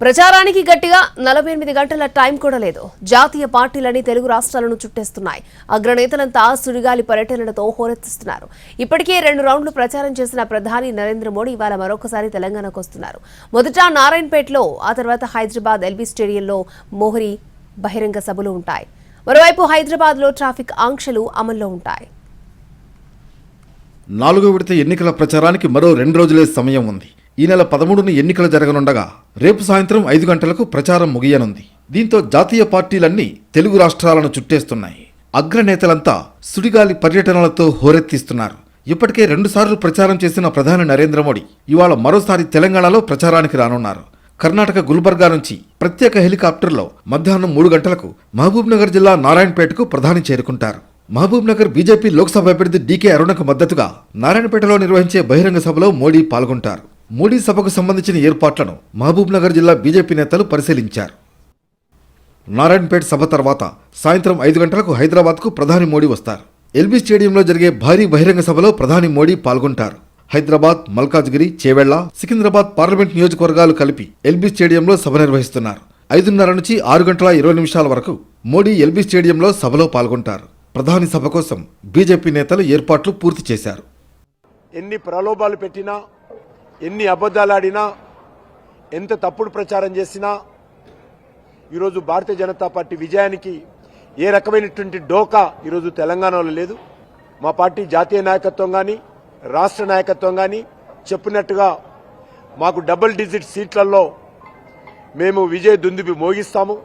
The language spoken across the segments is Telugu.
ప్రచారానికి గట్టిగా 48 గంటల టైం కూడా లేదు. జాతీయ పార్టీలని తెలుగు రాష్ట్రాలను చుట్టేస్తున్నాయి. అగ్రనేతలంతా సుడిగాలి పర్యటనలతో హోరెత్తిస్తున్నారు. ఇప్పటికే 2 రౌండ్లు ప్రచారం చేసిన ప్రధాని నరేంద్ర మోడీ ఇవాళ మరొకసారి తెలంగాణకు వస్తున్నారు. మొదట నారాయణపేటలో, ఆ తర్వాత హైదరాబాద్ ఎల్బీ స్టేడియంలో మోహరి బహిరంగ సభలు ఉంటాయి. మరోవైపు హైదరాబాద్లో ట్రాఫిక్ ఆంక్షలు అమల్లో ఉంటాయి. 4వ విడత ఎన్నికల ప్రచారానికి మరో 2 రోజులే సమయం ఉంది. ఈ నెల 13న ఎన్నికలు జరగనుండగా రేపు సాయంత్రం 5 గంటలకు ప్రచారం ముగియనుంది. దీంతో జాతీయ పార్టీలన్నీ తెలుగు రాష్ట్రాలను చుట్టేస్తున్నాయి. అగ్రనేతలంతా సుడిగాలి పర్యటనలతో హోరెత్తిస్తున్నారు. ఇప్పటికే 2 సార్లు ప్రచారం చేసిన ప్రధాని నరేంద్ర మోడీ ఇవాళ మరోసారి తెలంగాణలో ప్రచారానికి రానున్నారు. కర్ణాటక గుల్బర్గా నుంచి ప్రత్యేక హెలికాప్టర్లో మధ్యాహ్నం 3 గంటలకు మహబూబ్ నగర్ జిల్లా నారాయణపేటకు ప్రధాని చేరుకుంటారు. మహబూబ్ నగర్ బీజేపీ లోక్సభ అభ్యర్థి డీకే అరుణకు మద్దతుగా నారాయణపేటలో నిర్వహించే బహిరంగ సభలో మోడీ పాల్గొంటారు. మోడీ సభకు సంబంధించిన ఏర్పాట్లను మహబూబ్ నగర్ జిల్లా బీజేపీ నేతలు పరిశీలించారు. నారాయణపేట సభ తర్వాత సాయంత్రం 5 గంటలకు హైదరాబాద్కు ప్రధాని మోడీ వస్తారు. ఎల్బీ స్టేడియంలో జరిగే భారీ బహిరంగ సభలో ప్రధాని మోడీ పాల్గొంటారు. హైదరాబాద్, మల్కాజ్గిరి, చేవెళ్ల, సికింద్రాబాద్ పార్లమెంట్ నియోజకవర్గాలు కలిపి ఎల్బీ స్టేడియంలో సభ నిర్వహిస్తున్నారు. 5:30 నుంచి 6 గంటల 20 నిమిషాల వరకు మోడీ ఎల్బీ స్టేడియంలో సభలో పాల్గొంటారు. ప్రధాని సభ కోసం బీజేపీ నేతలు ఏర్పాట్లు పూర్తి చేశారు. ఎన్ని ప్రలోభాలు పెట్టినా, ఎన్ని అబద్ధాలాడినా, ఎంత తప్పుడు ప్రచారం చేసినా ఈరోజు భారతీయ జనతా పార్టీ విజయానికి ఏ రకమైనటువంటి డోకా ఈరోజు తెలంగాణలో లేదు. మా పార్టీ జాతీయ నాయకత్వం కానీ, రాష్ట్ర నాయకత్వం కానీ చెప్పినట్టుగా మాకు డబుల్ డిజిట్ సీట్లలో మేము విజయ దుందుబి మోగిస్తాము.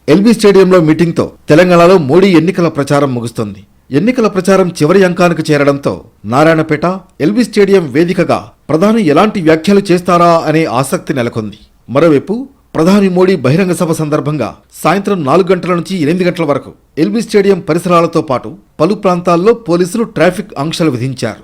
ఎల్బీ స్టేడియంలో మీటింగ్తో తెలంగాణలో మోడీ ఎన్నికల ప్రచారం ముగుస్తుంది. ఎన్నికల ప్రచారం చివరి అంకానికి చేరడంతో నారాయణపేట, ఎల్బీ స్టేడియం వేదికగా ప్రధాని ఎలాంటి వ్యాఖ్యలు చేస్తారా అనే ఆసక్తి నెలకొంది. మరోవైపు ప్రధాని మోడీ బహిరంగ సభ సందర్భంగా సాయంత్రం 4 గంటల నుంచి 8 గంటల వరకు ఎల్బీ స్టేడియం పరిసరాలతో పాటు పలు ప్రాంతాల్లో పోలీసులు ట్రాఫిక్ ఆంక్షలు విధించారు.